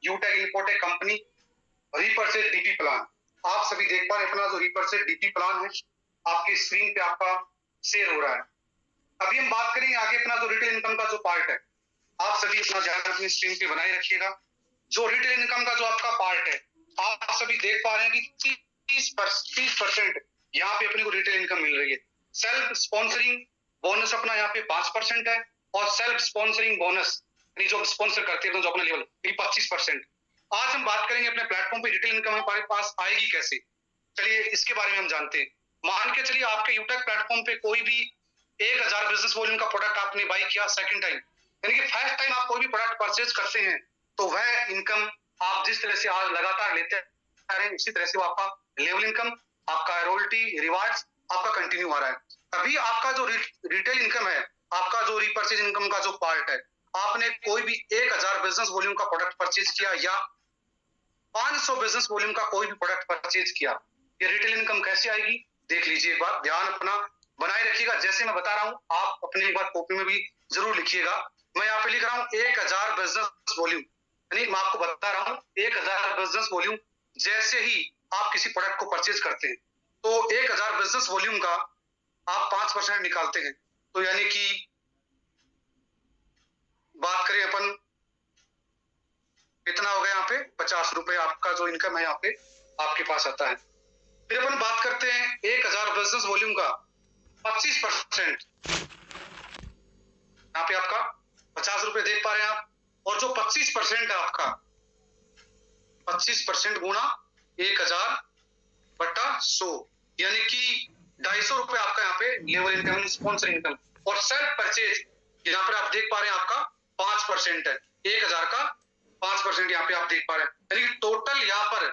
यूटेक Infotech company repurchase DP plan. आप सभी देख पा रहे हैं अपना जो रीपर्चेज डीपी प्लान है आपकी स्क्रीन पे आपका शेयर हो रहा है। अभी हम बात करेंगे आगे अपना जो रिटेल इनकम का जो पार्ट है। आप सभी अपना ध्यान अपनी स्क्रीन पे बनाए रखिएगा। जो रिटेल इनकम का जो आपका पार्ट है आप सभी देख पा रहे हैं कि 30% यहाँ पे अपने को रिटेल इनकम मिल रही है। सेल्फ स्पॉन्सरिंग बोनस अपना यहाँ पे 5% है और सेल्फ स्पॉन्सरिंग बोनस जो स्पॉन्सर करते हैं जो अपना लेवल 25%। आज हम बात करेंगे अपने प्लेटफॉर्म पे रिटेल इनकम हमारे पास आएगी कैसे। चलिए इसके बारे में हम जानते हैं। मान के चलिए आपके यूटेक प्लेटफॉर्म पे कोई भी 1000 बिजनेस वॉल्यूम का प्रोडक्ट आपने बाई किया सेकंड टाइम, यानी कि फर्स्ट टाइम आप कोई भी प्रोडक्ट परचेज करते हैं तो वह इनकम आप जिस तरह से आज लगातार लेते हैं इसी तरह से वो आपका लेवल इनकम, आपका रॉयल्टी, रिवार्ड्स आपका कंटिन्यू हो रहा है। अभी आपका जो रिटेल इनकम है, आपका जो रिपर्चेज इनकम का जो पार्ट है, आपने कोई भी 1000 बिजनेस वॉल्यूम का प्रोडक्ट परचेज किया या 500 बिजनेस वॉल्यूम का कोई भी प्रोडक्ट परचेज किया, ये रिटेल इनकम कैसे आएगी देख लीजिए एक बार, ध्यान अपना बनाए रखिएगा। जैसे मैं बता रहा हूं आप अपनी एक बार कॉपी में भी जरूर लिखिएगा। मैं यहाँ पे लिख रहा हूं 1000 बिजनेस वॉल्यूम, यानी मैं आपको बता रहा हूं 1000 बिजनेस वॉल्यूम। जैसे ही आप किसी प्रोडक्ट को परचेज करते हैं तो 1000 बिजनेस वॉल्यूम का आप 5% निकालते हैं, तो यानी कि बात करें अपन कितना हो गया यहाँ पे 50 रुपए आपका जो इनकम है यहाँ पे आपके पास आता है। फिर अपन बात करते हैं 1000 बिजनेस वॉल्यूम का 25%, यहाँ पे आपका 50 रुपए देख पा रहे हैं आप, और जो 25% है आपका 25% गुणा 1000 बटा 100, यानी कि 250 रुपए आपका यहाँ पे लेवल इनकम स्पॉन्सर इनकम। और सेल्फ परचेज यहाँ पर आप देख पा रहे हैं आपका 5% है, 1000 का 5% यहाँ पे आप देख पा रहे हैं, यानी कि टोटल यहाँ पर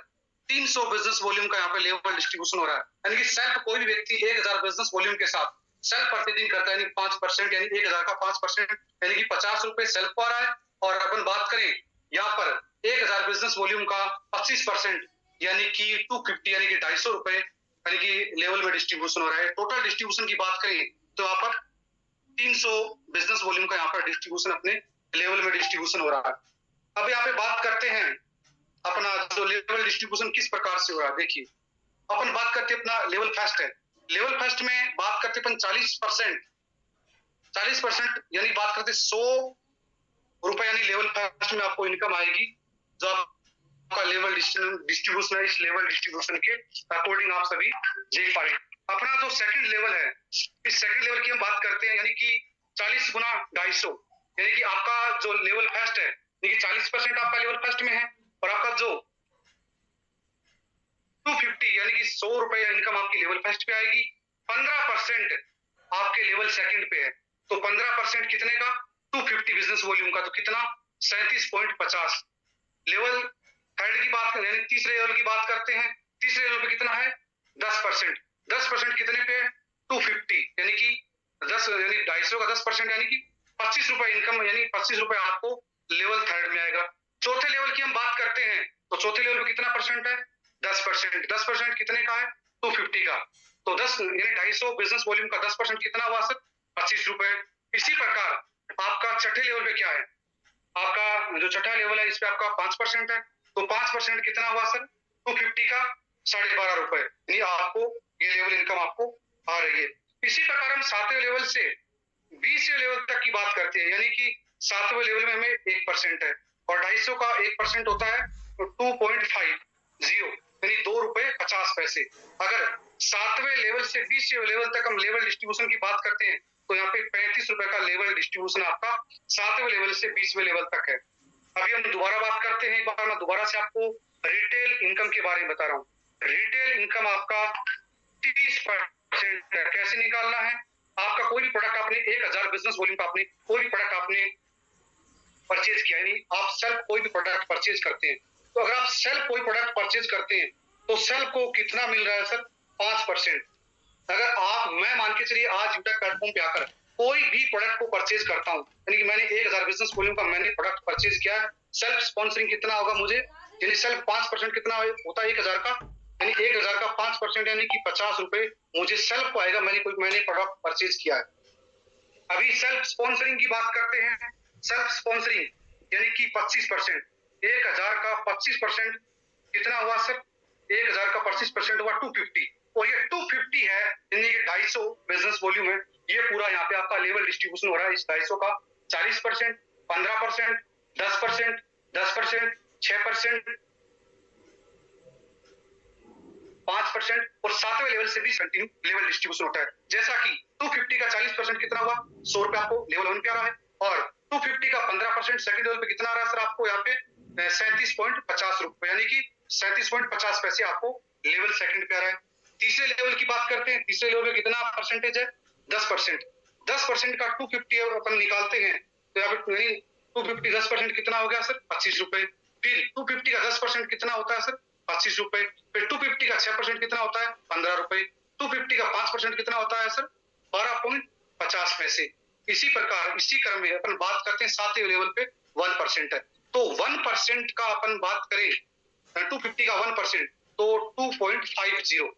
300 बिजनेस वॉल्यूम का यहाँ पे लेवल डिस्ट्रीब्यूशन हो रहा है। यानी कि सेल्फ कोई भी व्यक्ति 1000 बिजनेस वॉल्यूम के साथ सेल्फ परचेजिंग करता है, यानी 5%, यानी 1000 का 5%, यानी कि 50 रुपए सेल्फ को आ रहा है। और अपन बात करें यहाँ पर 1000 बिजनेस वॉल्यूम का 25%, यानी कि 250, यानी कि 250 रुपए, यानी कि लेवल में डिस्ट्रीब्यूशन हो रहा है। टोटल डिस्ट्रीब्यूशन की बात करें तो यहाँ पर 300 बिजनेस वॉल्यूम का यहाँ पर डिस्ट्रीब्यूशन अपने लेवल में डिस्ट्रीब्यूशन हो रहा है। अब यहाँ पे बात करते हैं अपना जो लेवल डिस्ट्रीब्यूशन किस प्रकार से हो रहा है। देखिए अपन बात करते हैं अपना लेवल फर्स्ट है, लेवल फर्स्ट में बात करते अपन 40%, यानी बात करते 100 रुपए, यानी लेवल फर्स्ट में आपको इनकम आएगी जो आपका लेवल डिस्ट्रीब्यूशन है। इस लेवल डिस्ट्रीब्यूशन के अकॉर्डिंग आप सभी देख पा रहे हैं। अपना जो सेकंड लेवल है, इस सेकंड लेवल की हम बात करते हैं, यानी कि 40 गुना 250, यानी कि आपका जो लेवल फर्स्ट है, यानी कि 40% आपका लेवल फर्स्ट में है और आपका जो 250, यानी कि 100 रुपए इनकम आपकी लेवल फर्स्ट पे आएगी। 15% आपके लेवल सेकंड पे है, तो 15% कितने का 250 बिजनेस वॉल्यूम का, तो कितना 37.50। लेवल थर्ड की बात करें, यानी तीसरे लेवल की बात करते हैं, तीसरे लेवल पे कितना है 10%, 10% कितने पे 250, यानी कि 10, यानी 250 का 10%, यानी कि 25 रुपए इनकम, यानी 25 रुपए आपको लेवल थर्ड में आएगा। चौथे लेवल की हम बात करते हैं तो चौथे लेवल पे कितना परसेंट है 10%, 10% कितने का है 250 का, तो 10 यानी 250 बिजनेस वॉल्यूम का 10% कितना हुआ सर 25 रुपए। इसी प्रकार आपका छठे लेवल पे क्या है, आपका जो छठा लेवल है इस पे आपका 5% है, तो 5% कितना हुआ सर 250 का 12.5 रुपए, यानी आपको ये लेवल इनकम आपको आ रही है। इसी प्रकार हम 7वें लेवल से 20वें लेवल तक की बात करते हैं, यानी कि 7वें लेवल में हमें 1% है और 250 का 1% होता है तो 2.50, यानी 2 रुपए 50 पैसे। अगर 7वें लेवल से 20वें लेवल तक हम लेवल डिस्ट्रीब्यूशन की बात करते हैं तो यहाँ पे 35 रुपए का लेवल डिस्ट्रीब्यूशन आपका 7वें लेवल से 20वें लेवल तक है। अभी हम दोबारा बात करते हैं, एक बार मैं दोबारा से आपको रिटेल इनकम के बारे में बता रहा हूँ। रिटेल इनकम आपका 30% है। कैसे निकालना है, आपका कोई भी प्रोडक्ट आपने 1000 बिजनेस वॉल्यूम का आपने कोई भी प्रोडक्ट आपने परचेज किया, यानी आप सेल्फ कोई भी प्रोडक्ट परचेज करते हैं, तो अगर आप सेल्फ कोई प्रोडक्ट परचेज करते हैं तो सेल्फ को कितना मिल रहा है सर 5%। अगर आप मैं मान के चलिए आज यूटेक प्लेटफॉर्म पे आकर कोई भी प्रोडक्ट को परचेज करता हूं, यानी कि मैंने 1000 बिजनेस वॉल्यूम का मैंने प्रोडक्ट परचेज किया, सेल्फ स्पॉन्सरिंग कितना होगा मुझे, यानी सेल्फ 5% कितना होता है 1000 का, यानी 1000 का 5%, यानी कि 50 रुपए मुझे सेल्फ को आएगा, मैंने प्रोडक्ट परचेज किया है। अभी सेल्फ स्पॉन्सरिंग की बात करते हैं, सेल्फ स्पॉन्सरिंग यानी कि 25%, 1000 का 25% कितना हुआ सर? 1000 का 25% हुआ 250, और ये 250 है, यानी कि 250 बिजनेस वॉल्यूम है। ये पूरा यहाँ पे आपका लेवल डिस्ट्रीब्यूशन हो रहा है इस 250 का। 40%, 15%, 10%, 10%, 6%, 5% और 7वें लेवल से भी कंटिन्यू लेवल डिस्ट्रीब्यूशन होता है। जैसा कि 250 का 40% कितना हुआ? 100 रुपए आपको लेवल 1 पे आ रहा है, और 250 का 15% सेकंड लेवल पे कितना आ रहा है सर आपको यहाँ पे? 37.50 रुपए, यानी कि 37.50 पैसे आपको लेवल सेकंड पे आ रहा है। तीसरे लेवल की बात करते हैं, तीसरे लेवल पे कितना परसेंटेज है? 10%। 10% का 250 अपन निकालते हैं तो यहाँ पे 250 10% कितना हो गया सर? 25 रुपए। फिर 250 का 10% कितना होता है सर? 25 रुपए। फिर 250 का 6% कितना होता है? 15 रुपए। 250 का 5% कितना होता है सर? 12.50 पैसे। इसी प्रकार इसी क्रम में अपन बात करते हैं 7वें लेवल पे 1% है, तो 1% का अपन बात करें 250 का 1% तो 2.50,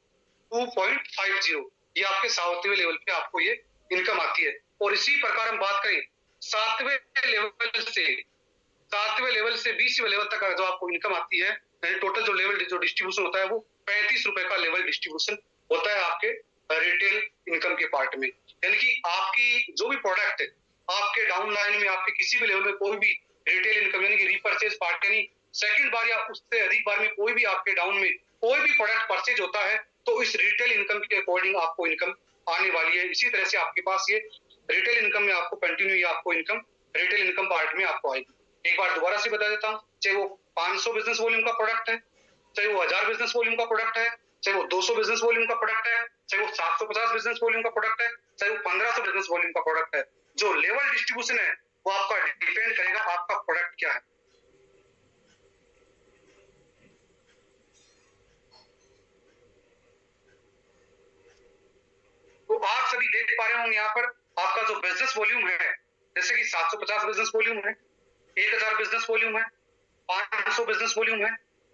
2.50 ये आपके 7वें लेवल पे आपको ये इनकम आती है। और इसी प्रकार हम बात करें 7वें लेवल से 20वें लेवल तक जो आपको इनकम आती है, टोटल जो लेवल जो डिस्ट्रीब्यूशन होता है वो 35 रुपए का लेवल डिस्ट्रीब्यूशन होता है आपके रिटेल इनकम के पार्ट में। यानी कि आपकी जो भी प्रोडक्ट है आपके डाउन लाइन में आपके किसी भी लेवल में कोई भी रिटेल इनकम यानी कि रीपरचेज पार्ट यानी सेकंड बार या उससे अधिक बार में कोई भी आपके डाउन में कोई भी प्रोडक्ट परचेज होता है तो इस रिटेल इनकम के अकॉर्डिंग आपको इनकम आने वाली है। इसी तरह से आपके पास ये रिटेल इनकम में आपको कंटिन्यू आपको इनकम रिटेल इनकम पार्ट में आपको आएगी। एक बार दोबारा से बता देता हूँ, चाहे वो 500 बिजनेस वॉल्यूम का प्रोडक्ट है, चाहे वो 1000 बिजनेस वॉल्यूम का प्रोडक्ट है, चाहे वो 200 बिजनेस वॉल्यूम का प्रोडक्ट है, चाहे वो 750 बिजनेस वॉल्यूम का प्रोडक्ट है, चाहे वो 1500 बिजनेस वॉल्यूम का प्रोडक्ट है, जो लेवल डिस्ट्रीब्यूशन है वो आपका डिपेंड करेगा आपका प्रोडक्ट क्या है। तो आप सभी देख पा रहे होंगे यहाँ पर आपका जो बिजनेस वॉल्यूम है, जैसे कि 750 बिजनेस वॉल्यूम है, 1000 बिजनेस वॉल्यूम है, 500 बिजनेस वॉल्यूम है,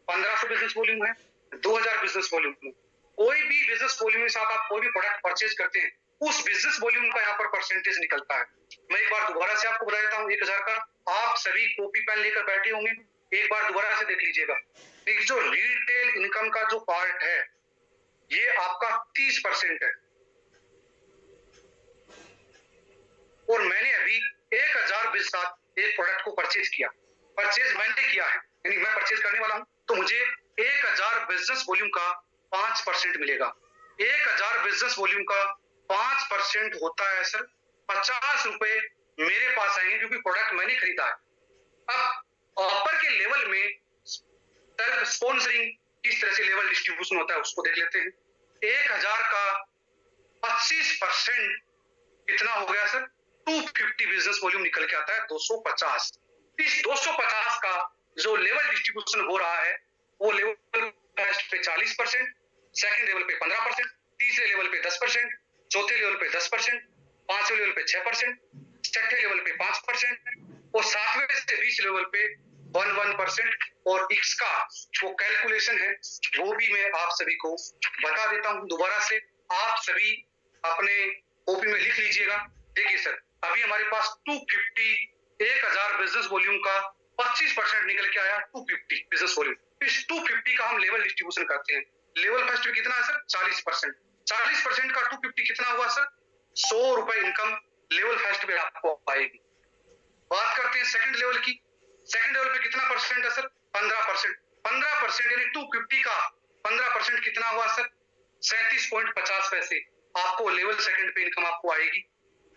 1500 बिजनेस वॉल्यूम है, 2000 बिजनेस वॉल्यूम है। कोई भी बिजनेस वॉल्यूम के साथ आप कोई भी प्रोडक्ट परचेज करते हैं उस बिजनेस वॉल्यूम का यहाँ पर परसेंटेज निकलता है। मैं एक बार दोबारा से आपको बता देता हूँ 1000 का, आप सभी कॉपी पेन लेकर बैठे होंगे, एक बार दोबारा से देख लीजिएगा। जो रिटेल इनकम का जो पार्ट है ये आपका 30% है, और मैंने अभी 1000 के साथ एक प्रोडक्ट को परचेज किया, परचेज मैंने किया है यानी मैं परचेज करने वाला हूं, तो मुझे 1000 बिजनेस वॉल्यूम का 5% मिलेगा। 1000 बिजनेस वॉल्यूम का 5% होता है सर 50 रुपए मेरे पास आएंगे क्योंकि प्रोडक्ट मैंने खरीदा है। अब ऑफर के लेवल में सेल्फ स्पॉन्सरिंग किस तरह से लेवल डिस्ट्रीब्यूशन होता है उसको देख लेते हैं। 1000 का 25% कितना हो गया सर? 250 बिजनेस वॉल्यूम निकल के आता है 250। इस 250 का जो लेवल डिस्ट्रीब्यूशन हो रहा है वो लेवल फर्स्ट पे 40%, सेकंड लेवल पे 15%, तीसरे लेवल पे 10%, चौथे लेवल पे 10%, पांचवें लेवल पे 6%, छठे लेवल पे 5% और 7वें से 20 लेवल पे 1% और इसका वो कैलकुलेशन है वो भी मैं आप सभी को बता देता हूं दोबारा से। आप सभी अपने कॉपी में लिख लीजिएगा। देखिए सर, अभी हमारे पास 250 1000 बिजनेस वॉल्यूम का 25% निकल के आया 250 बिजनेस वॉल्यूम। इस 250 का हम लेवल डिस्ट्रीब्यूशन करते हैं। लेवल फर्स्ट में कितना है सर? 40%। 40% का 250 कितना हुआ सर? 100 रुपए इनकम लेवल फर्स्ट पे आपको आएगी। बात करते हैं सेकंड लेवल की। सेकंड लेवल पे कितना परसेंट है सर? 15%। 15% यानी 250 का 15% कितना हुआ सर? 37.50 पैसे आपको लेवल सेकंड पे इनकम आपको आएगी।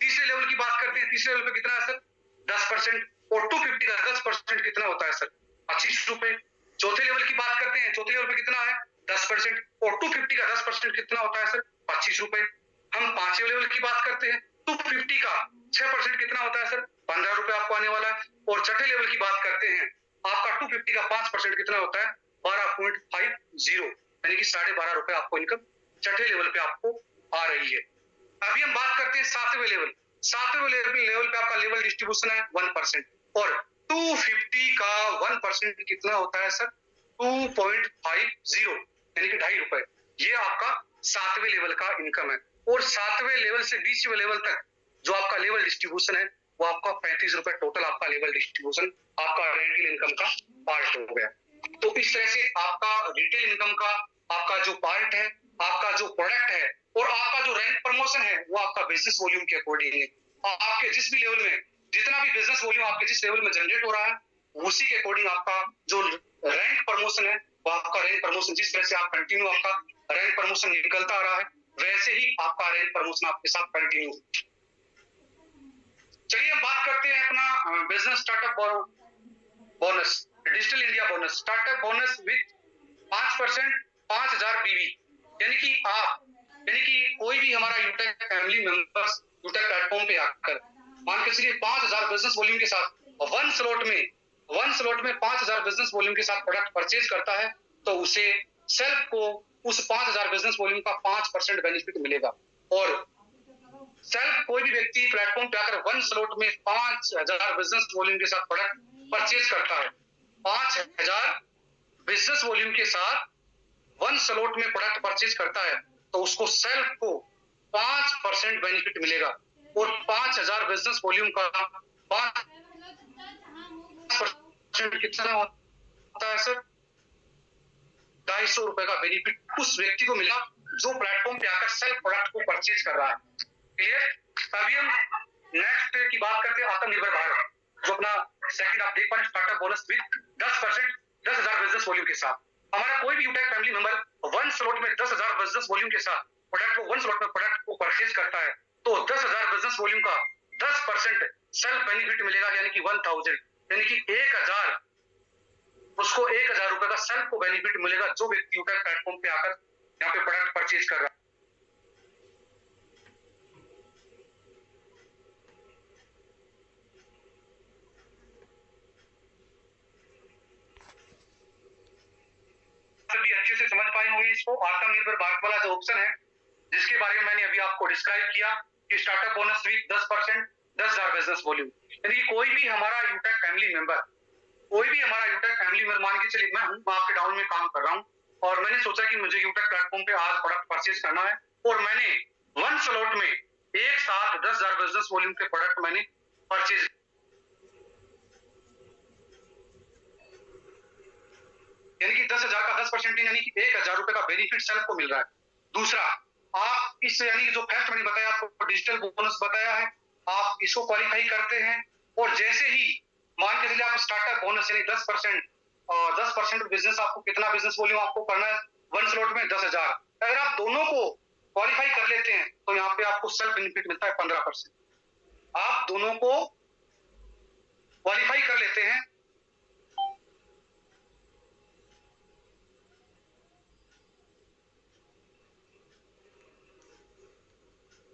तीसरे लेवल की बात करते हैं, तीसरे लेवल पे कितना है सर? 10% और 250 का 10% कितना होता है सर? 25 रुपए। चौथे लेवल की बात करते हैं, चौथे लेवल पे कितना है? 10% और 250 का 10% कितना होता है सर? 25 रुपए। हम पांचवें लेवल की बात करते हैं, 250 का 6% कितना होता है सर? 15 रुपए आपको आने वाला है। और छठे लेवल की बात करते हैं, आपका 250 का 5% कितना होता है? 12.50 यानी कि 12.5 रुपए आपको इनकम छठे लेवल पे आपको आ रही है। अभी हम बात करते हैं सातवें लेवल। सातवें लेवल पे आपका लेवल डिस्ट्रीब्यूशन है 1% और 250 का 1% कितना होता है सर? 2.50 यानी कि 2.5 रुपए। ये आपका सातवें लेवल का इनकम है। और सातवें लेवल से 20वें लेवल तक जो आपका लेवल डिस्ट्रीब्यूशन है वो आपका 35 रुपए टोटल आपका लेवल डिस्ट्रीब्यूशन आपका रिटेल इनकम का पार्ट हो गया। तो इस तरह से आपका रिटेल इनकम का आपका जो पार्ट है, आपका जो प्रोडक्ट है और आपका जो रैंक प्रमोशन है वो आपका बिजनेस वॉल्यूम के अकॉर्डिंग है। आपके जिस भी लेवल में जितना भी बिजनेस वॉल्यूम आपके जिस लेवल में जनरेट हो रहा है उसी के अकॉर्डिंग आपका जो रैंक प्रमोशन है वो आपका रैंक प्रमोशन जिस तरह से आप कंटिन्यू आपका रैंक प्रमोशन निकलता आ रहा है वैसे ही आपका रैंक प्रमोशन आपके साथ कंटिन्यू। चलिए हम बात करते हैं अपना business startup bonus, digital India bonus, startup bonus with 5%, 5,000 बीवी। यानी कि कोई भी हमारा यूटेक फैमिली मेंबर्स यूटेक प्लेटफॉर्म पे आकर मान के चलिए 5,000 बिजनेस वॉल्यूम के साथ वन स्लॉट में 5,000 बिजनेस वॉल्यूम के साथ प्रोडक्ट परचेज करता है तो उसे सेल्फ को उस 5,000 बिजनेस वॉल्यूम का 5% बेनिफिट मिलेगा। और सेल्फ कोई भी व्यक्ति प्लेटफॉर्म पे आकर वन स्लॉट में 5,000 बिजनेस वॉल्यूम के साथ प्रोडक्ट परचेज करता है, 5,000 बिजनेस वॉल्यूम के साथ वन स्लॉट में प्रोडक्ट परचेज करता है तो उसको सेल्फ को 5% बेनिफिट मिलेगा। और 5,000 बिजनेस वॉल्यूम का 5% कितना होता है सर? 250 रुपए का बेनिफिट उस व्यक्ति को मिला जो प्लेटफॉर्म पे आकर सेल्फ प्रोडक्ट को परचेज कर रहा है। क्लियर? अभी हम नेक्स्ट की बात करते हैं आत्मनिर्भर भारत, जो अपना सेकंड आप देख पा रहे startup bonus with 10%, 10,000 business volume के साथ। हमारा कोई भी यूटेक फैमिली मेंबर वन स्लॉट में 10,000 बिजनेस वॉल्यूम के साथ प्रोडक्ट को वन स्लॉट में प्रोडक्ट को परचेज करता है तो 10,000 बिजनेस वॉल्यूम का 10% सेल्फ बेनिफिट मिलेगा यानी कि 1,000, यानी कि 1,000 उसको 1,000 रुपए का सेल्फ को बेनिफिट मिलेगा जो व्यक्ति यूटेक प्लेटफॉर्म पे आकर यहाँ पे प्रोडक्ट परचेज कर रहा है। भी अच्छे से समझ पाए होंगे इसको। आत्मनिर्भर भारत वाला जो ऑप्शन है जिसके बारे में मैंने अभी आपको डिस्क्राइब किया कि startup bonus with 10%, 10,000 business volume, यानी कि कोई भी हमारा यूटेक फैमिली मेंबर मान के चलिए मैं हूँ आपके डाउन में काम कर रहा हूँ और मैंने सोचा कि मुझे यूटेक प्लेटफॉर्म पे आज प्रोडक्ट परचेज करना है और मैंने वन स्लॉट में एक साथ 10,000 बिजनेस वॉल्यूम के प्रोडक्ट मैंने परचेज, यानी कि 10,000 का 10% यानी कि 1,000 रुपए का बेनिफिट सेल्फ को मिल रहा है। दूसरा, आप इस यानी कि जो फर्स्ट मैंने बताया आपको डिजिटल बोनस बताया है, आप इसको क्वालिफाई करते हैं और जैसे ही मान के चलिए आप स्टार्टअप बोनस यानी 10% और 10% बिजनेस आपको कितना बिजनेस वॉल्यूम आपको करना है वन स्लॉट में 10,000, अगर आप दोनों को क्वालिफाई कर लेते हैं तो यहाँ पे आपको सेल्फ बेनिफिट मिलता है 15%। आप दोनों को क्वालिफाई कर लेते हैं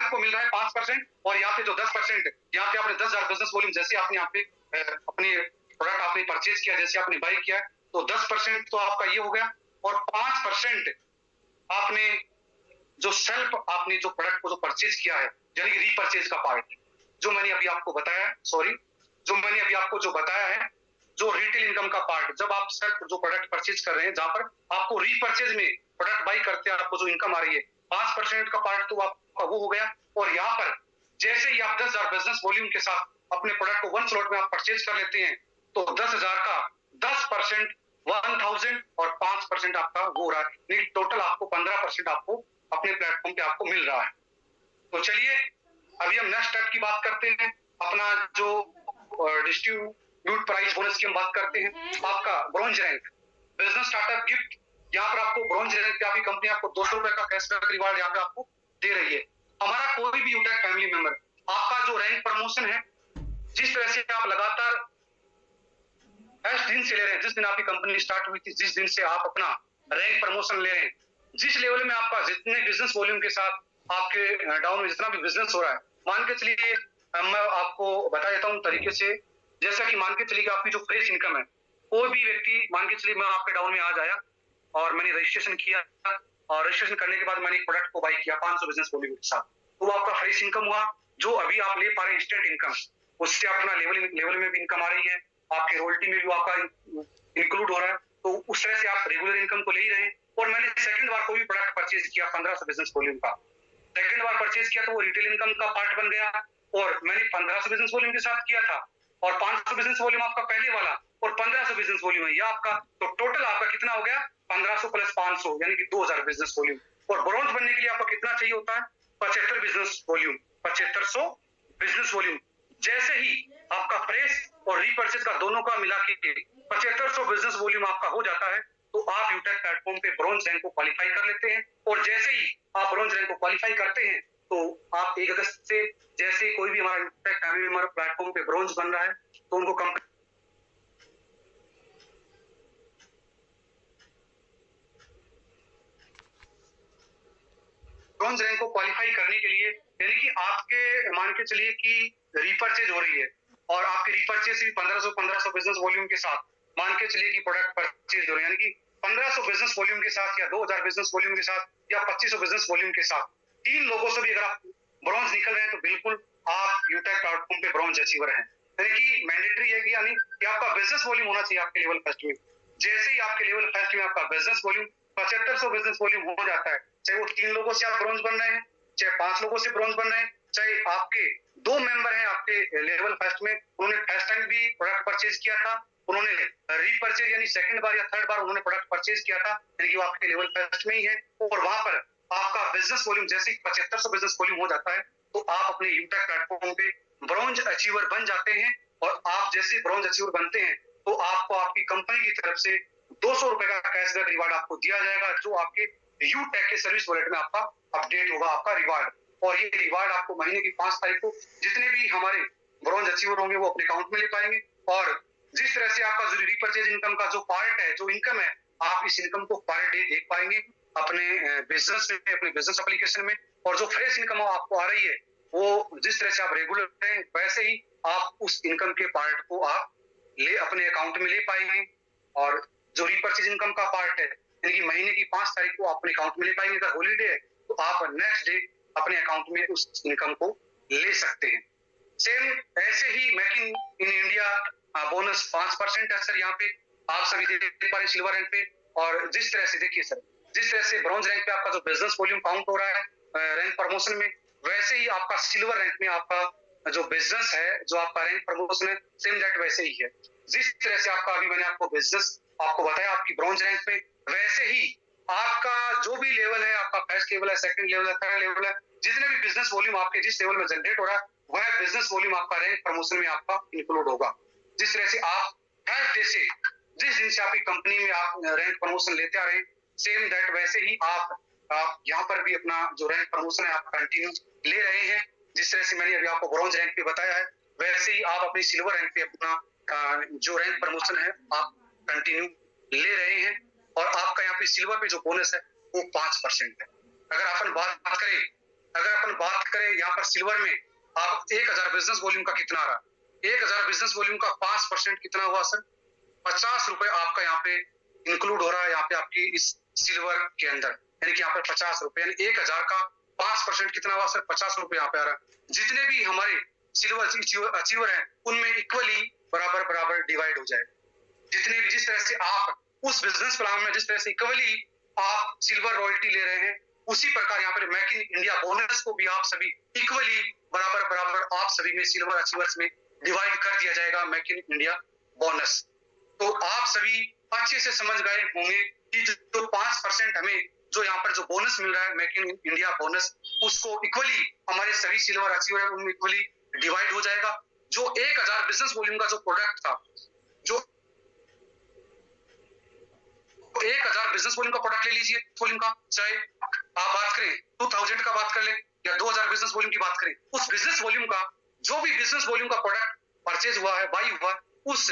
आपको मिल रहा है 5% और यहाँ पे जो 10% यहाँ पे आपने 10,000 बिजनेस वॉल्यूम जैसे आपने यहाँ पे अपने प्रोडक्ट आपने परचेज किया जैसे आपने बाई किया तो 10% तो आपका ये हो गया और 5% आपने जो सेल्फ आपने जो प्रोडक्ट को जो परचेज किया है यानी कि रीपरचेज का पार्ट जो मैंने अभी आपको बताया है जो रिटेल इनकम का पार्ट, जब आप सेल्फ जो प्रोडक्ट परचेज कर रहे हैं जहां पर आपको रीपरचेज में प्रोडक्ट बाई करते हैं आपको जो इनकम आ रही है 5% का पार्ट तो आपका वो हो गया और यहाँ पर जैसे ही आप 10,000 बिजनेस वॉल्यूम के साथ अपने प्रोडक्ट को वन स्लॉट में आप परचेज कर लेते हैं तो 10,000 का 10% 1,000 और 5% आपका वो हो रहा है, टोटल आपको 15% आपको अपने प्लेटफॉर्म पे आपको मिल रहा है। तो चलिए अभी हम नेक्स्ट स्टेप की बात करते हैं, अपना जो डिस्ट्रीब्यूट प्राइस बोनस की हम बात करते हैं। आपका bronze rank business startup gift, यहाँ पर आपको ब्रॉन्ज रैंक पे आपकी कंपनी आपको 200 रुपए का कैशबैक रिवार्ड यहाँ पे आपको दे रही है। हमारा कोई भी यूटेक फैमिली मेंबर आपका जो रैंक प्रमोशन है जिस तरह से आप लगातार फर्स्ट दिन से ले रहे हैं, जिस दिन आपकी कंपनी स्टार्ट हुई थी, जिस दिन से आप अपना रैंक प्रमोशन ले रहे हैं, जिस लेवल में आपका जितने बिजनेस वॉल्यूम के साथ आपके डाउन में जितना भी बिजनेस हो रहा है, मान के चलिए मैं आपको बता देता हूँ तरीके से, जैसा कि मान के चलिए आपकी जो फ्रेश इनकम है, कोई भी व्यक्ति मान के चलिए मैं आपके डाउन में आज आया और मैंने रजिस्ट्रेशन किया और रजिस्ट्रेशन करने के बाद मैंने एक प्रोडक्ट को बाई किया 500 बिजनेस वॉल्यूम के साथ, तो आपका फ्रेश इनकम हुआ जो अभी आप ले पा रहे हैं इंस्टेंट इनकम, उससे अपना लेवल में भी इनकम आ रही है, आपके रॉयल्टी में भी आपका इंक्लूड हो रहा है, तो उस तरह से आप रेगुलर इनकम को ले ही रहे हैं। और मैंने सेकंड बार कोई भी प्रोडक्ट परचेज किया 1500 बिजनेस वॉल्यूम का, सेकंड बार परचेज किया तो वो रिटेल इनकम का पार्ट बन गया और मैंने 1500 बिजनेस वॉल्यूम के साथ किया था और 500 बिजनेस वॉल्यूम आपका पहले वाला और 1500 बिजनेस वॉल्यूम है, यह आपका तो टोटल आपका कितना हो गया 1500 प्लस 500 यानी कि 2000 बिजनेस वॉल्यूम। और ब्रॉन्ज बनने के लिए आपको कितना चाहिए होता है 75 बिजनेस वॉल्यूम, 7500 बिजनेस वॉल्यूम। जैसे ही आपका फ्रेश और रीपर्चेज का दोनों का मिला के 7500 बिजनेस वॉल्यूम आपका हो जाता है तो आप यूटेक प्लेटफॉर्म पे ब्रॉन्ज रैंक को क्वालिफाई कर लेते हैं। और जैसे ही आप ब्रॉन्ज रैंक को क्वालिफाई करते हैं तो आप 1 अगस्त से जैसे ही कोई भी हमारा यूटेक फैमिली मेंबर प्लेटफॉर्म पे ब्रॉन्ज बन रहा है तो उनको कंपनी ब्रॉन्ज रैंक को क्वालिफाई करने के लिए यानी कि आपके मान के चलिए कि रीपर्चेज हो रही है और आपकी रीपर्चेज भी 1500 बिजनेस वॉल्यूम के साथ मान के चलिए कि प्रोडक्ट परचेज हो रहे हैं, यानी कि 1500 बिजनेस वॉल्यूम के साथ या 2000 बिजनेस वॉल्यूम के साथ या 2500 बिजनेस वॉल्यूम के साथ 3 लोगों से भी अगर आप ब्रॉन्ज निकल रहे हैं तो बिल्कुल आप यूटेक प्लेटफॉर्म पे ब्रॉन्ज अचीवर हैं। यानी कि मैंडेटरी है कि यानी कि आपका बिजनेस वॉल्यूम होना चाहिए आपके लेवल फर्स्ट में। जैसे ही आपके लेवल फर्स्ट में आपका बिजनेस वॉल्यूम 7500 बिजनेस वॉल्यूम हो जाता है, चाहे वो 3 लोगों से आप ब्रॉन्ज बन रहे हैं, चाहे 5 लोगों से ब्रॉन्ज बन रहे हैं, चाहे आपके 2 मेंबर हैं आपके लेवल फर्स्ट में, उन्होंने फर्स्ट टाइम भी प्रोडक्ट परचेज किया था, उन्होंने रीपरचेज यानी सेकंड बार या थर्ड बार उन्होंने प्रोडक्ट परचेज किया था, यानी कि वो आपके लेवल फर्स्ट में ही है और वहां पर आपका बिजनेस वॉल्यूम जैसे ही 7500 बिजनेस वॉल्यूम हो जाता है तो आप अपने यूटेक प्लेटफॉर्म पे ब्रॉन्ज अचीवर बन जाते हैं। और आप जैसे ब्रॉन्ज अचीवर बनते हैं तो आपको आपकी कंपनी की तरफ से 200 रुपए का कैशबैक रिवार्ड आपको दिया जाएगा जो आपके यूटेक के सर्विस वॉलेट में आपका अपडेट होगा आपका रिवार्ड। और ये रिवार्ड आपको महीने की 5 तारीख को जितने भी हमारे ब्रॉन्ज अचीवर होंगे वो अपने अकाउंट में ले पाएंगे। और जिस तरह से आपका जो रीपरचेज इनकम का जो पार्ट है जो इनकम है आप इस इनकम को पर डे देख पाएंगे अपने बिजनेस में अपने बिजनेस एप्लीकेशन में। और जो फ्रेश इनकम आपको आ रही है वो जिस तरह से आप रेगुलर हैं वैसे ही आप उस इनकम के पार्ट को आप ले अपने अकाउंट में ले पाएंगे। और जो रीपरचेज इनकम का पार्ट है यानी कि महीने की 5 तारीख को अपने अकाउंट में ले पाएंगे। अगर हॉलीडे है तो आप नेक्स्ट डे अपने अकाउंट में उस इनकम को ले सकते हैं। सेम ऐसे ही मेक इन इंडिया बोनस 5% है सर, यहाँ पे आप सभी देख पा रहे सिल्वर रैंक पे। और जिस तरह से देखिए सर जिस तरह से ब्रॉन्ज रैंक पे आपका जो बिजनेस वॉल्यूम काउंट हो रहा है रैंक प्रमोशन में, वैसे ही आपका सिल्वर रैंक में आपका जो बिजनेस है जो आपका रैंक प्रमोशन है सेम दैट वैसे ही है। जिस तरह से आपका अभी मैंने आपको बिजनेस आपको बताया आपकी ब्रॉन्ज रैंक पे, वैसे ही आपका जो भी लेवल है आपका फर्स्ट लेवल है सेकंड लेवल है थर्ड लेवल है जितने भी बिजनेस वॉल्यूम आपके जिस लेवल में जनरेट हो रहा है वह बिजनेस वॉल्यूम आपका रैंक प्रमोशन में आपका इंक्लूड होगा। जिस तरह से आप हर डे से जिस दिन से आपकी कंपनी में आप रैंक प्रमोशन लेते आ रहे हैं सेम दैट वैसे ही आप यहाँ पर भी अपना जो रैंक प्रमोशन है आप कंटिन्यू ले रहे हैं। जिस तरह से मैंने अभी आपको ब्रॉन्ज रैंक पे बताया है वैसे ही आप अपनी सिल्वर रैंक पे अपना जो रैंक प्रमोशन है आप कंटिन्यू ले रहे हैं। और आपका यहाँ पे सिल्वर पे जो बोनस है वो 5% है। अगर अपन बात करें यहाँ पर सिल्वर में आप 1000 बिजनेस वॉल्यूम का कितना आ रहा है, 1000 बिजनेस वॉल्यूम का 5% कितना हुआ सर 50 रुपए आपका यहाँ पे इंक्लूड हो रहा है यहाँ पे आपकी इस सिल्वर के अंदर, यानी कि यहाँ पे 50 रुपए यानी 1000 का 5% कितना हुआ सर 50 रुपए यहाँ पे आ रहा है। जितने भी हमारे सिल्वर अचीवर हैं उनमें इक्वली बराबर डिवाइड हो जाए। जितने भी जिस तरह से आप उस बिजनेस प्लान में जिस तरह से इक्वली आप सिल्वर रॉयल्टी ले रहे हैं उसी प्रकार यहाँ पर मेक इन इंडिया बोनस को भी आप सभी इक्वली बराबर आप सभी में सिल्वर अचीवर्स में डिवाइड कर दिया जाएगा मेक इन इंडिया बोनस। तो आप सभी अच्छे से समझ गए होंगे कि जो 5% हमें जो यहाँ पर जो बोनस मिल रहा है मेक इन इंडिया बोनस उसको इक्वली हमारे सभी सिल्वर अचीवर है उनमें इक्वली डिवाइड हो जाएगा। जो 1000 बिजनेस वॉल्यूम का जो प्रोडक्ट था जो 1000 बिजनेस वॉल्यूम का प्रोडक्ट ले लीजिए वॉल्यूम का चाहे आप बात करें 2000 का बात कर ले या 2000 बिजनेस वॉल्यूम की बात करें उस बिजनेस वॉल्यूम का जो भी बिजनेस वॉल्यूम का प्रोडक्ट परचेज हुआ है बाई हुआ उस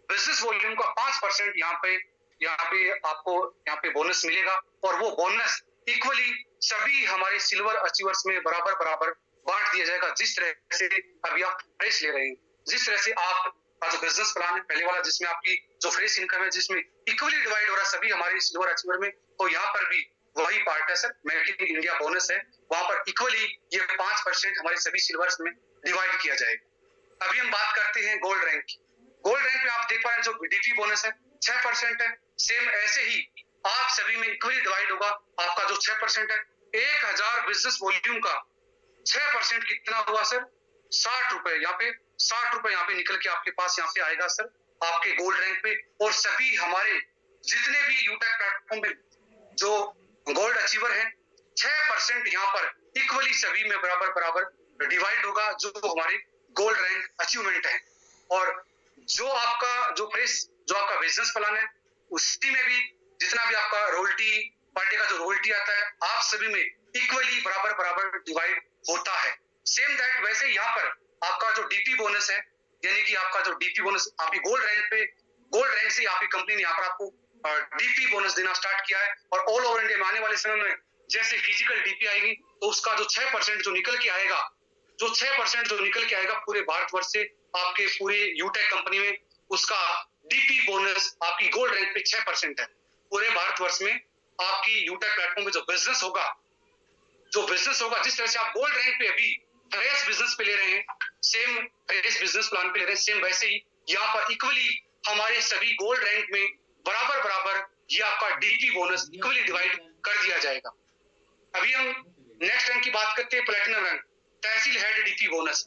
बिजनेस वॉल्यूम का 5% यहाँ पे आपको यहाँ पे बोनस मिलेगा। और वो बोनस इक्वली सभी हमारे सिल्वर अचीवर्स में बराबर बांट दिया जाएगा। जिस तरह से अभी आप फ्रेश ले रहे हैं जिस तरह से आप का जो बिजनेस प्लान है पहले वाला जिसमें आपकी जो फ्रेश इनकम है जिसमें इक्वली डिवाइड हो रहा है सभी हमारे सिल्वर अचीवर में, तो यहाँ पर भी वही पार्ट है sir make in India bonus है वहां पर इक्वली ये 5% हमारे सभी सिल्वर्स में डिवाइड किया जाएगा। अभी हम बात करते हैं गोल्ड रैंक की। गोल्ड रैंक में आप देख पा रहे हैं जो डीपी बोनस है 6% है। सेम ऐसे ही आप सभी में इक्वली डिवाइड होगा आपका जो 6% है 1000 बिजनेस वॉल्यूम का 6% कितना हुआ सर ₹60 यहाँ पे ₹60 यहाँ पे निकल के आपके पास यहाँ पे आएगा सर, आपके गोल्ड रैंक पे। और सभी हमारे जितने भी यूटेक प्लेटफॉर्म पे जो गोल्ड अचीवर है 6% यहाँ पर इक्वली सभी में बराबर बराबर डिवाइड होगा जो हमारे गोल्ड रैंक अचीवमेंट है। और जो आपका बिजनेस प्लान है उसी में भी जितना भी आपका रोयल्टी पार्टी का जो रोयल्टी आता है आप सभी में इक्वली बराबर बराबर डिवाइड होता है। सेम दैट वैसे यहाँ पर आपका जो डीपी बोनस है, यानी कि आपका जो डीपी बोनस आपकी गोल्ड रैंक से आपकी कंपनी ने यहाँ पर आपको डीपी बोनस देना स्टार्ट किया है। और ऑल ओवर इंडिया में आने वाले समय में जैसे फिजिकल डीपी आएगी तो उसका जो 6% जो निकल के आएगा, जो 6% जो निकल के आएगा पूरे भारतवर्ष से आपके पूरे यूटेक कंपनी में, उसका डीपी बोनस आपकी गोल्ड रैंक पे 6% है। पूरे भारतवर्ष में आपकी यूटेक प्लेटफॉर्म पे जो बिजनेस होगा, जिस तरह से आप गोल्ड रैंक पे अभी फ्रेश बिजनेस पे ले रहे हैं, सेम फ्रेश बिजनेस प्लान पे ले रहे हैं, सेम वैसे ही यहाँ पर इक्वली हमारे सभी गोल्ड रैंक में बराबर बराबर ये आपका डीपी बोनस इक्वली डिवाइड कर दिया जाएगा। अभी हम नेक्स्ट रैंक की बात करते हैं, प्लेटिनम रैंक, तहसील हेड डीपी बोनस।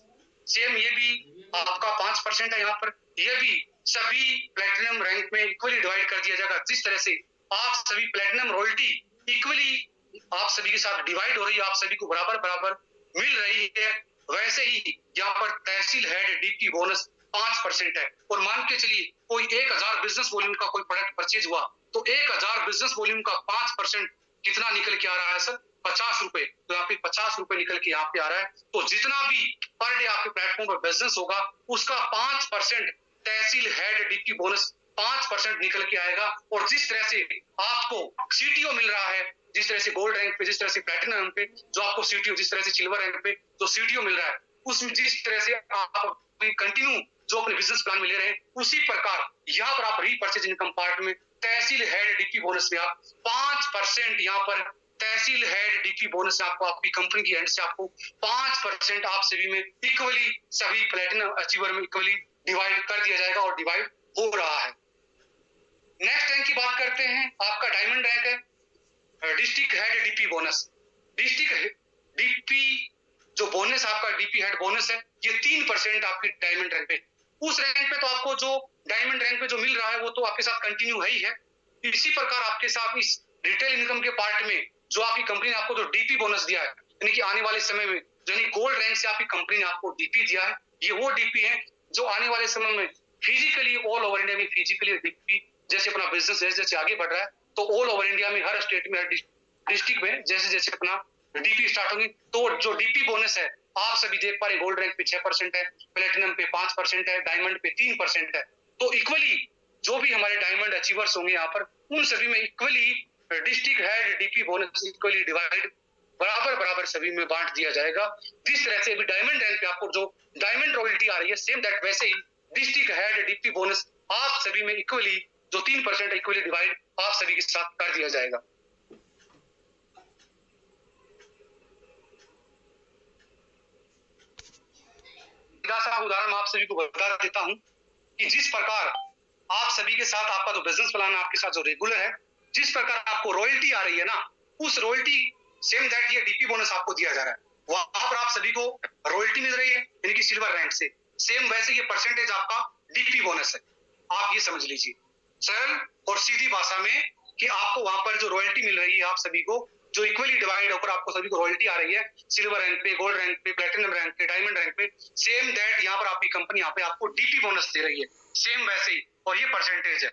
सेम ये भी आपका 5% है यहाँ पर, ये भी सभी प्लेटिनम रैंक में इक्वली डिवाइड कर दिया जाएगा। जिस तरह से आप सभी प्लेटिनम रॉयल्टी इक्वली आप सभी के साथ डिवाइड हो रही है, आप सभी को बराबर बराबर मिल रही है, वैसे ही यहाँ पर तहसील हेड डीपी बोनस 5% है। और मान के चलिए कोई 1000 बिजनेस वॉल्यूम का कोई प्रोडक्ट परचेज हुआ तो 1000 बिजनेस वॉल्यूम का 5% कितना निकल के आ रहा है सर? ₹50। तो यहाँ पे ₹50 निकल के यहाँ पे आ रहा है। तो जितना भी पर डे आपके प्लेटफॉर्म पर बिजनेस होगा उसका 5% तहसील हेड डीपी बोनस 5% निकल के आएगा। और जिस तरह से आपको सीटीओ मिल रहा है, जिस तरह से गोल्ड रैंक पे, जिस तरह से प्लेटिनम रैंक पे जो आपको सीटीओ, जिस तरह से सिल्वर रैंक पे जो सीटीओ मिल रहा है, उसमें जिस तरह से आप कंटिन्यू जो अपने बिजनेस प्लान में ले रहे हैं, उसी प्रकार यहाँ पर आप रीपर्चेज इनकम पार्ट में तहसील हेड डीपी बोनस में आप 5% यहाँ पर तहसील हेड डीपी बोनस आपको आपकी कंपनी की एंड से आपको 5% आप सभी में इक्वली सभी प्लेटिनम अचीवर में इक्वली डिवाइड कर दिया जाएगा और डिवाइड हो रहा है। नेक्स्ट रैंक की बात करते हैं, आपका डायमंड रैंक है, district head DP bonus. District DP जो बोनस आपका डीपी हेड बोनस है ये 3% आपकी डायमंड रैंक पे। उस रैंक पे तो आपको जो डायमंड रैंक पे जो मिल रहा है वो तो आपके साथ कंटिन्यू है ही है। इसी प्रकार आपके साथ इस रिटेल इनकम के पार्ट में जो आपकी कंपनी ने आपको जो डीपी बोनस दिया है, यानी कि आने वाले समय में यानी गोल्ड रैंक से आपकी कंपनी ने आपको डीपी दिया है, ये वो डीपी है जो आने वाले समय में फिजिकली ऑल ओवर इंडिया में फिजिकली डीपी जैसे अपना बिजनेस जैसे जैसे आगे बढ़ रहा है तो ऑल ओवर इंडिया में हर स्टेट में हर डिस्ट्रिक्ट में जैसे जैसे अपना डीपी स्टार्ट होगी तो जो डीपी बोनस है आप सभी देख पा रहे, गोल्ड रैंक पे 6% है, प्लेटिनम पे 5% है, डायमंड पे 3% है। तो इक्वली जो भी हमारे डायमंड अचीवर्स होंगे यहाँ पर उन सभी में equally district head DP bonus equally divide बराबर बराबर सभी में बांट दिया जाएगा। जिस तरह से अभी डायमंड रैंक पे आपको जो डायमंड रॉयल्टी आ रही है, सेम दैट वैसे ही डिस्ट्रिक्ट हेड डीपी बोनस आप सभी में इक्वली जो 3% इक्वली डिवाइड आप सभी के साथ कर दिया जाएगा। उदाहरण आप सभी को बता देता हूं कि जिस प्रकार आप सभी के साथ आपका जो बिजनेस प्लान आपके साथ जो रेगुलर है, जिस प्रकार आपको रॉयल्टी आ रही है ना, उस रॉयल्टी सेम दैट ये डीपी बोनस आपको दिया जा रहा है, वहां पर आप सभी को रॉयल्टी मिल रही है यानी कि सिल्वर रैंक से, सेम वैसे ये परसेंटेज आपका डीपी बोनस है। आप ये समझ लीजिए सरल और सीधी भाषा में कि आपको वहां पर जो रॉयल्टी मिल रही है आप सभी को जो इक्वली डिवाइड होकर आपको सभी को रॉयल्टी आ रही है सिल्वर रैंक पे, गोल्ड रैंक पे, प्लेटिनम रैंक पे, डायमंड रैंक पे, सेम दैट यहाँ पर आपकी कंपनी यहाँ पे आपको डीपी बोनस दे रही है, सेम वैसे ही, और ये परसेंटेज है।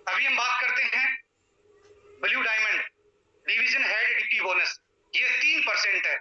अभी हम बात करते हैं blue diamond division head DP bonus, ये 3% है,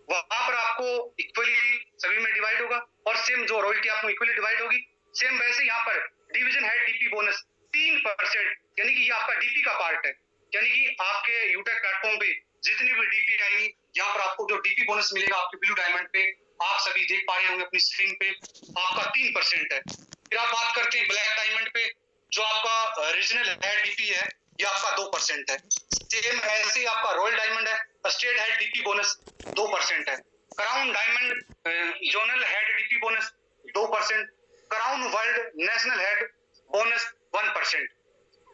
वहां पर आपको इक्वली सभी में डिवाइड होगा और सेम जो रॉयल्टी आपको इक्वली डिवाइड होगी, सेम वैसे यहाँ पर डिवीजन हेड डीपी बोनस 3%, यानी कि ये आपका डीपी का पार्ट है, यानी कि आपके यूटेक प्लेटफॉर्म पे जितनी भी डीपी आएंगी यहाँ पर आपको जो डीपी बोनस मिलेगा आपके ब्लू डायमंड पे आप सभी देख पा रहे होंगे अपनी स्क्रीन पे, आपका 3% है। फिर आप बात करते हैं ब्लैक डायमंड पे, जो आपका रीजनल हेड डीपी है ये आपका 2% है। सेम ऐसे ही आपका रॉयल डायमंड है, स्टेट हेड डीपी बोनस 2% है। Crown diamond zonal head DP bonus 2%, crown world national head bonus 1%।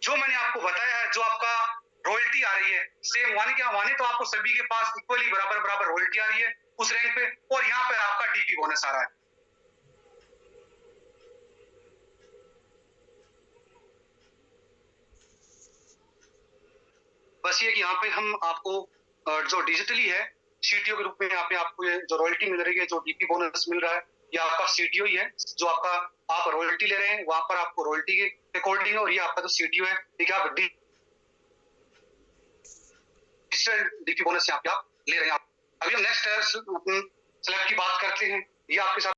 जो मैंने आपको बताया है, जो आपका रॉयल्टी आ रही है। सेम वन क्या वन है तो आपको सभी के पास इक्वली बराबर रॉयल्टी आ रही है उस रैंक पे, और यहाँ पे आपका डीपी बोनस आ रहा है। बस ये कि यहाँ पे हम आपको जो डिजिटली है सीटीओ के रूप में यहाँ पे आपको ये जो रॉयल्टी मिल रही है, जो डीपी बोनस मिल रहा है, ये आपका सीटीओ ही है। जो आपका आप रॉयल्टी ले रहे हैं वहां पर आपको रॉयल्टी के अकॉर्डिंग है, और ये आपका जो सीटीओ है ठीक है, आप डिजिटल डीपी बोनस यहाँ पे आप ले रहे हैं। अभी हम नेक्स्ट स्लैब की बात करते हैं। ये आपके साथ